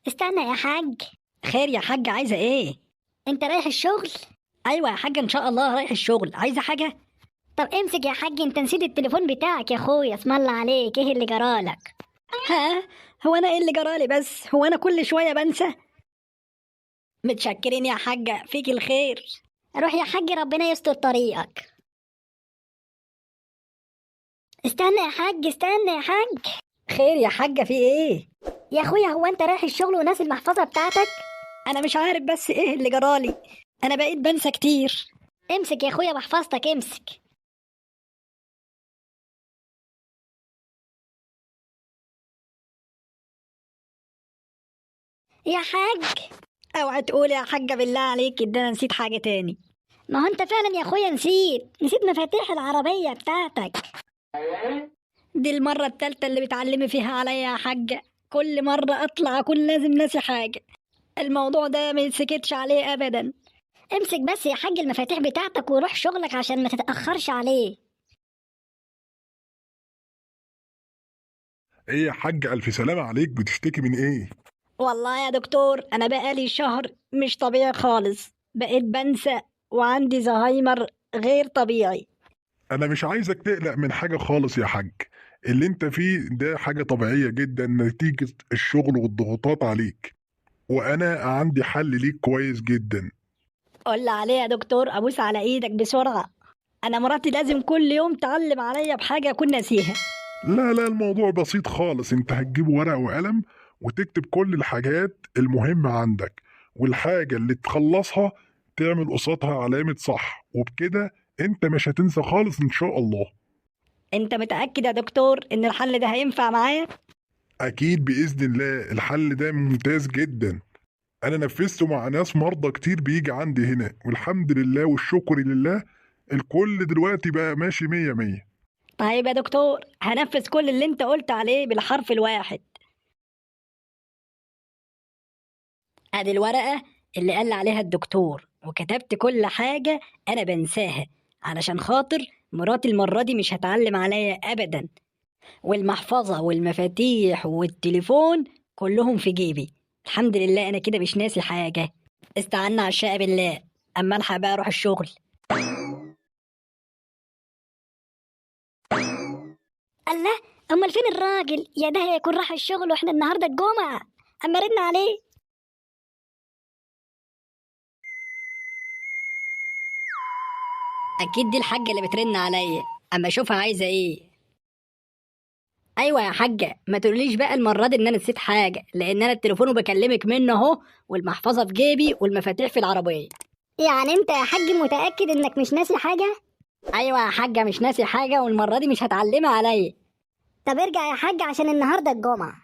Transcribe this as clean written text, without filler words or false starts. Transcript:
استنى يا حاج. خير يا حاج، عايزة ايه؟ انت رايح الشغل؟ ايوه يا حاج، ان شاء الله رايح الشغل. عايزة حاجة؟ طب امسك يا حاج، انت نسيت التليفون بتاعك يا اخويا، اسم الله عليك، ايه اللي جرالك؟ ها؟ هو انا ايه اللي جرالي بس؟ هو انا كل شوية بنسى؟ متشكرين يا حاجة، فيك الخير. روح يا حاج، ربنا يستر طريقك. استنى يا حاج، استنى يا حاج. خير يا حاجة، في ايه؟ يا اخويا، هو انت رايح الشغل وناسي المحفظة بتاعتك؟ انا مش عارف بس ايه اللي جرالي، انا بقيت بنسى كتير. امسك يا اخويا محفظتك، امسك. يا حاج. اوعى تقولي يا حاجة بالله عليك ان انا نسيت حاجة تاني. ما هو انت فعلا يا اخويا نسيت مفاتيح العربية بتاعتك. دي المرة التالتة اللي بتعلمي فيها عليا يا حاجة، كل مرة اطلع اكون لازم ناسي حاجة. الموضوع ده ما يتسكتش عليه ابدا. امسك بس يا حاج المفاتيح بتاعتك وروح شغلك عشان ما تتأخرش عليه. ايه يا حاج، الف سلامة عليك، بتشتكي من ايه؟ والله يا دكتور انا بقالي شهر مش طبيعي خالص، بقيت بنسى وعندي زهايمر غير طبيعي. انا مش عايزك تقلق من حاجة خالص يا حاج. اللي انت فيه ده حاجة طبيعية جدا نتيجة الشغل والضغوطات عليك، وانا عندي حل ليك كويس جدا. قول لي عليه يا دكتور، ابوس على ايدك بسرعة. انا مراتي لازم كل يوم تعلم عليا بحاجة اكون ناسيها. لا الموضوع بسيط خالص، انت هتجيب ورقة وقلم وتكتب كل الحاجات المهمة عندك، والحاجة اللي تخلصها تعمل قصادها علامة صح، وبكده انت مش هتنسى خالص ان شاء الله. انت متأكد يا دكتور ان الحل ده هينفع معايا؟ اكيد باذن الله، الحل ده ممتاز جدا. انا نفذته مع ناس مرضى كتير بيجي عندي هنا، والحمد لله والشكر لله الكل دلوقتي بقى ماشي مية مية. طيب يا دكتور، هنفذ كل اللي انت قلت عليه بالحرف الواحد. ادي الورقة اللي قال عليها الدكتور، وكتبت كل حاجة انا بنساها علشان خاطر مراتي المرة دي مش هتعلم عليا ابدا. والمحفظة والمفاتيح والتليفون كلهم في جيبي. الحمد لله انا كده مش ناسي حاجة. استعنا على الشقة بالله، اما الحق بقى اروح الشغل. الله. امال فين الراجل يا ده؟ هيكون راح الشغل واحنا النهارده الجمعة. اما ردنا عليه. اكيد دي الحاجة اللي بترن عليا، اما اشوفها عايزة ايه. ايوه يا حاجة، ما تقوليش بقى المرة دي ان انا نسيت حاجة، لان انا التليفون وبكلمك منه اهو، والمحفظة في جيبي والمفاتيح في العربية. يعني انت يا حاج متأكد انك مش ناسي حاجة؟ ايوه يا حاجة، مش ناسي حاجة، والمرة دي مش هتعلمي عليا. طب ارجع يا حاج عشان النهارده الجمعة.